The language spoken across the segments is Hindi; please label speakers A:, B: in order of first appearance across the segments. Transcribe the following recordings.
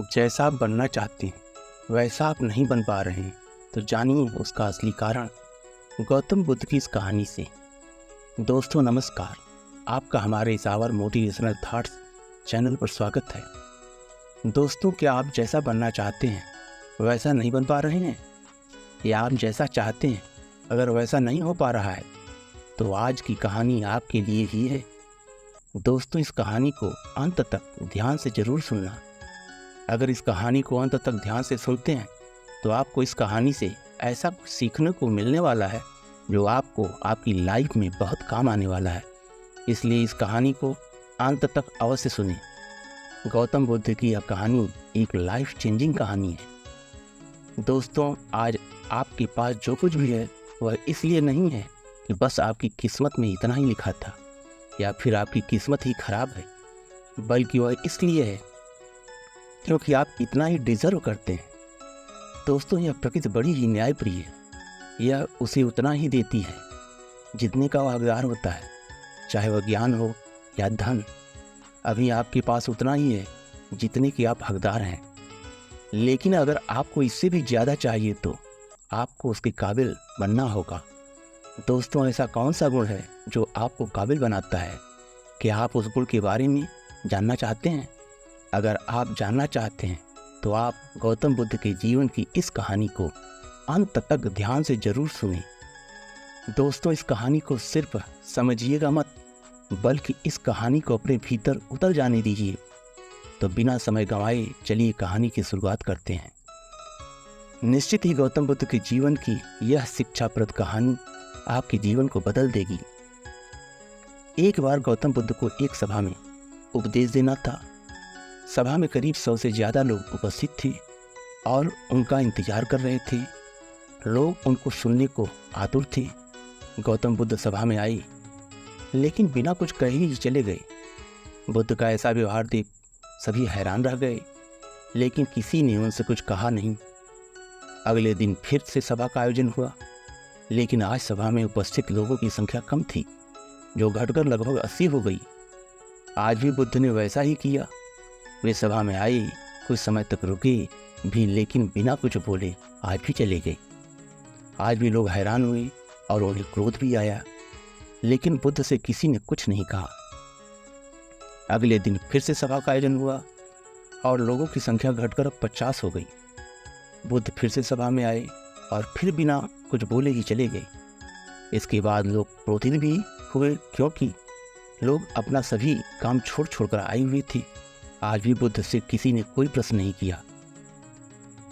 A: जैसा आप बनना चाहते हैं वैसा आप नहीं बन पा रहे हैं, तो जानिए उसका असली कारण गौतम बुद्ध की इस कहानी से। दोस्तों नमस्कार, आपका हमारे इस आवर मोटिवेशनल थॉट्स चैनल पर स्वागत है। दोस्तों, क्या आप जैसा बनना चाहते हैं वैसा नहीं बन पा रहे हैं, या आप जैसा चाहते हैं अगर वैसा नहीं हो पा रहा है, तो आज की कहानी आपके लिए ही है। दोस्तों, इस कहानी को अंत तक ध्यान से ज़रूर सुनना। अगर इस कहानी को अंत तक ध्यान से सुनते हैं तो आपको इस कहानी से ऐसा कुछ सीखने को मिलने वाला है जो आपको आपकी लाइफ में बहुत काम आने वाला है। इसलिए इस कहानी को अंत तक अवश्य सुनें। गौतम बुद्ध की यह कहानी एक लाइफ चेंजिंग कहानी है। दोस्तों, आज आपके पास जो कुछ भी है वह इसलिए नहीं है कि बस आपकी किस्मत में इतना ही लिखा था या फिर आपकी किस्मत ही खराब है, बल्कि वह इसलिए है क्योंकि आप इतना ही डिज़र्व करते हैं। दोस्तों, यह प्रकृति बड़ी ही न्यायप्रिय है। यह उसे उतना ही देती है जितने का वह हकदार होता है, चाहे वह ज्ञान हो या धन। अभी आपके पास उतना ही है जितने की आप हकदार हैं, लेकिन अगर आपको इससे भी ज़्यादा चाहिए तो आपको उसके काबिल बनना होगा। दोस्तों, ऐसा कौन सा गुण है जो आपको काबिल बनाता है? क्या आप उस गुण के बारे में जानना चाहते हैं? अगर आप जानना चाहते हैं तो आप गौतम बुद्ध के जीवन की इस कहानी को अंत तक ध्यान से ज़रूर सुनें। दोस्तों, इस कहानी को सिर्फ समझिएगा मत, बल्कि इस कहानी को अपने भीतर उतर जाने दीजिए। तो बिना समय गंवाए चलिए कहानी की शुरुआत करते हैं। निश्चित ही गौतम बुद्ध के जीवन की यह शिक्षाप्रद कहानी आपके जीवन को बदल देगी। एक बार गौतम बुद्ध को एक सभा में उपदेश देना था। सभा में करीब 100 से ज़्यादा लोग उपस्थित थे और उनका इंतजार कर रहे थे। लोग उनको सुनने को आतुर थे। गौतम बुद्ध सभा में आए, लेकिन बिना कुछ कहे ही चले गए। बुद्ध का ऐसा व्यवहार देख सभी हैरान रह गए, लेकिन किसी ने उनसे कुछ कहा नहीं। अगले दिन फिर से सभा का आयोजन हुआ, लेकिन आज सभा में उपस्थित लोगों की संख्या कम थी, जो घटकर लगभग 80 हो गई। आज भी बुद्ध ने वैसा ही किया। वे सभा में आए, कुछ समय तक रुके भी, लेकिन बिना कुछ बोले आज भी चले गए। आज भी लोग हैरान हुए और उन्हें क्रोध भी आया, लेकिन बुद्ध से किसी ने कुछ नहीं कहा। अगले दिन फिर से सभा का आयोजन हुआ और लोगों की संख्या घटकर अब 50 हो गई। बुद्ध फिर से सभा में आए और फिर बिना कुछ बोले ही चले गए। इसके बाद लोग क्रोधित भी हुए, क्योंकि लोग अपना सभी काम छोड़ छोड़कर आए हुए थे। आज भी बुद्ध से किसी ने कोई प्रश्न नहीं किया।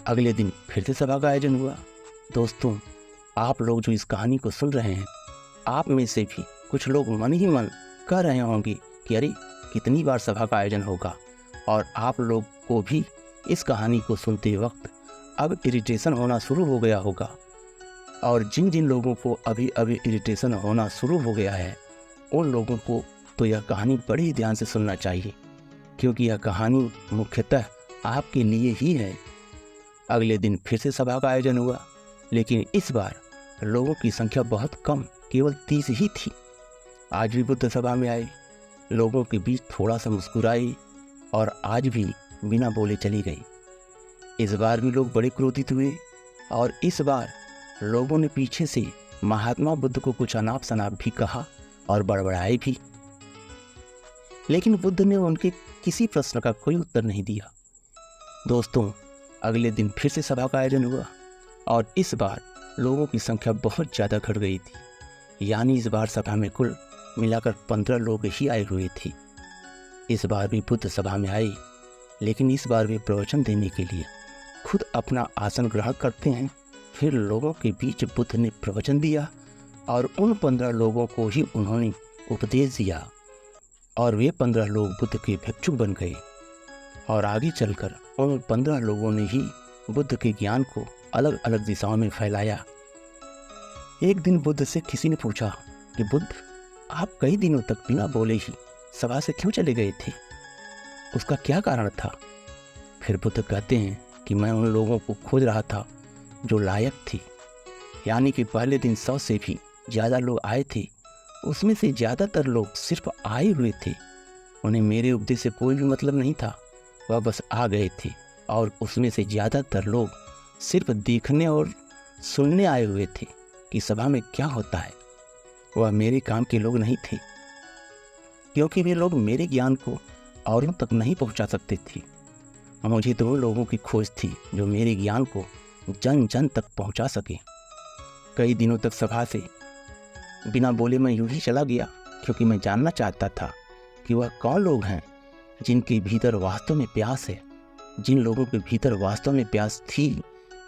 A: अगले दिन फिर से सभा का आयोजन हुआ। दोस्तों, आप लोग जो इस कहानी को सुन रहे हैं, आप में से भी कुछ लोग मन ही मन कह रहे होंगे कि अरे कितनी बार सभा का आयोजन होगा। और आप लोग को भी इस कहानी को सुनते वक्त अब इरिटेशन होना शुरू हो गया होगा। और जिन जिन लोगों को अभी अभी इरिटेशन होना शुरू हो गया है, उन लोगों को तो यह कहानी बड़े ही ध्यान से सुनना चाहिए, क्योंकि यह कहानी मुख्यतः आपके लिए ही है। अगले दिन फिर से सभा का आयोजन हुआ, लेकिन इस बार लोगों की संख्या बहुत कम, केवल 30 ही थी। आज भी बुद्ध सभा में आए, लोगों के बीच थोड़ा सा मुस्कुराए और आज भी बिना बोले चली गई। इस बार भी लोग बड़े क्रोधित हुए और इस बार लोगों ने पीछे से महात्मा बुद्ध को कुछ अनाप शनाप भी कहा और बड़बड़ाए भी, लेकिन बुद्ध ने उनके किसी प्रश्न का कोई उत्तर नहीं दिया। दोस्तों, अगले दिन फिर से सभा का आयोजन हुआ और इस बार लोगों की संख्या बहुत ज़्यादा घट गई थी। यानी इस बार सभा में कुल मिलाकर 15 लोग ही आए हुए थे। इस बार भी बुद्ध सभा में आए, लेकिन इस बार वे प्रवचन देने के लिए खुद अपना आसन ग्रहण करते हैं। फिर लोगों के बीच बुद्ध ने प्रवचन दिया और उन 15 लोगों को ही उन्होंने उपदेश दिया, और वे 15 लोग बुद्ध के भिक्षुक बन गए। और आगे चलकर उन 15 लोगों ने ही बुद्ध के ज्ञान को अलग अलग दिशाओं में फैलाया। एक दिन बुद्ध से किसी ने पूछा कि बुद्ध, आप कई दिनों तक बिना बोले ही सभा से क्यों चले गए थे? उसका क्या कारण था? फिर बुद्ध कहते हैं कि मैं उन लोगों को खोज रहा था जो लायक थे। यानी कि पहले दिन 100 से भी ज़्यादा लोग आए थे, उसमें से ज़्यादातर लोग सिर्फ आए हुए थे। उन्हें मेरे उपदेश से कोई भी मतलब नहीं था, वह बस आ गए थे और उसमें से ज़्यादातर लोग सिर्फ देखने और सुनने आए हुए थे कि सभा में क्या होता है। वह मेरे काम के लोग नहीं थे, क्योंकि वे लोग मेरे ज्ञान को औरों तक नहीं पहुंचा सकते थे। मुझे तो उन लोगों की खोज थी जो मेरे ज्ञान को जन जन तक पहुंचा सके। कई दिनों तक सभा से बिना बोले मैं यूं ही चला गया, क्योंकि मैं जानना चाहता था कि वह कौन लोग हैं जिनके भीतर वास्तव में प्यास है। जिन लोगों के भीतर वास्तव में प्यास थी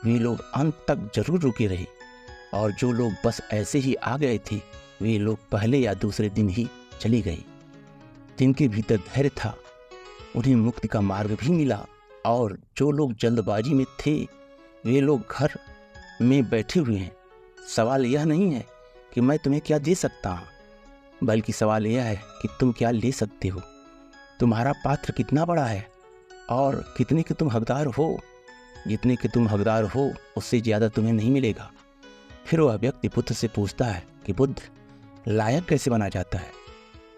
A: वे लोग अंत तक जरूर रुके रहे, और जो लोग बस ऐसे ही आ गए थे वे लोग पहले या दूसरे दिन ही चले गए। जिनके भीतर धैर्य था उन्हें मुक्ति का मार्ग भी मिला, और जो लोग जल्दबाजी में थे वे लोग घर में बैठे हुए हैं। सवाल यह नहीं है कि मैं तुम्हें क्या दे सकता हूँ, बल्कि सवाल यह है कि तुम क्या ले सकते हो। तुम्हारा पात्र कितना बड़ा है और कितने के तुम हकदार हो। जितने के तुम हकदार हो उससे ज़्यादा तुम्हें नहीं मिलेगा। फिर वह व्यक्ति बुद्ध से पूछता है कि बुद्ध, लायक कैसे बना जाता है।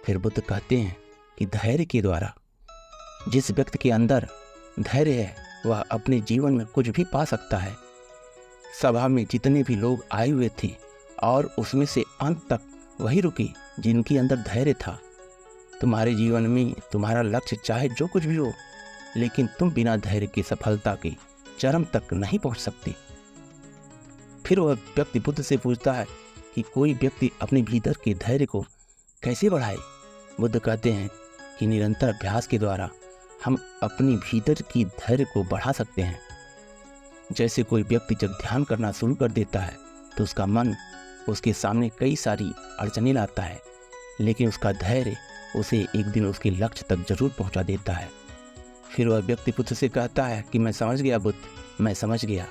A: फिर बुद्ध कहते हैं कि धैर्य के द्वारा। जिस व्यक्ति के अंदर धैर्य है वह अपने जीवन में कुछ भी पा सकता है। सभा में जितने भी लोग आए हुए थे और उसमें से अंत तक वही रुके जिनके अंदर धैर्य था। तुम्हारे जीवन में तुम्हारा लक्ष्य चाहे जो कुछ भी हो, लेकिन तुम बिना धैर्य की सफलता के चरम तक नहीं पहुंच सकते। फिर वह व्यक्ति बुद्ध से पूछता है कि कोई व्यक्ति अपने भीतर के धैर्य को कैसे बढ़ाए। बुद्ध कहते हैं कि निरंतर अभ्यास के द्वारा हम अपनी भीतर की धैर्य को बढ़ा सकते हैं। जैसे कोई व्यक्ति जब ध्यान करना शुरू कर देता है तो उसका मन उसके सामने कई सारी अड़चनें लाता है, लेकिन उसका धैर्य उसे एक दिन उसके लक्ष्य तक जरूर पहुंचा देता है। फिर वह व्यक्ति बुद्ध से कहता है कि मैं समझ गया बुद्ध, मैं समझ गया।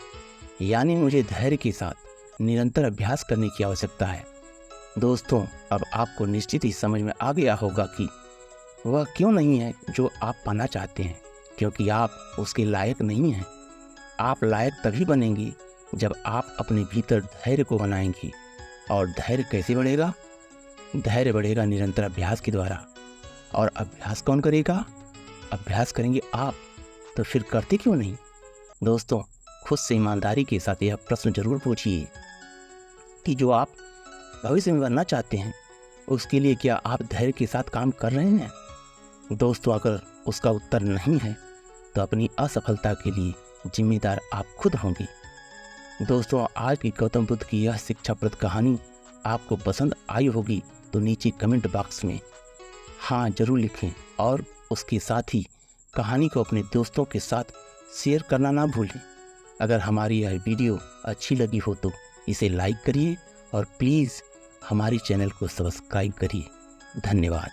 A: यानी मुझे धैर्य के साथ निरंतर अभ्यास करने की आवश्यकता है। दोस्तों, अब आपको निश्चित ही समझ में आ गया होगा कि वह क्यों नहीं है जो आप पाना चाहते हैं, क्योंकि आप उसके लायक नहीं हैं। आप लायक तभी बनेंगे जब आप अपने भीतर धैर्य को बनाएंगे। और धैर्य कैसे बढ़ेगा? धैर्य बढ़ेगा निरंतर अभ्यास के द्वारा। और अभ्यास कौन करेगा? अभ्यास करेंगे आप। तो फिर करते क्यों नहीं? दोस्तों, खुद से ईमानदारी के साथ यह प्रश्न जरूर पूछिए कि जो आप भविष्य में बनना चाहते हैं उसके लिए क्या आप धैर्य के साथ काम कर रहे हैं? दोस्तों, अगर उसका उत्तर नहीं है तो अपनी असफलता के लिए जिम्मेदार आप खुद होंगे। दोस्तों, आज की गौतम बुद्ध की यह शिक्षाप्रद कहानी आपको पसंद आई होगी तो नीचे कमेंट बॉक्स में हाँ जरूर लिखें, और उसके साथ ही कहानी को अपने दोस्तों के साथ शेयर करना ना भूलें। अगर हमारी यह वीडियो अच्छी लगी हो तो इसे लाइक करिए और प्लीज़ हमारे चैनल को सब्सक्राइब करिए। धन्यवाद।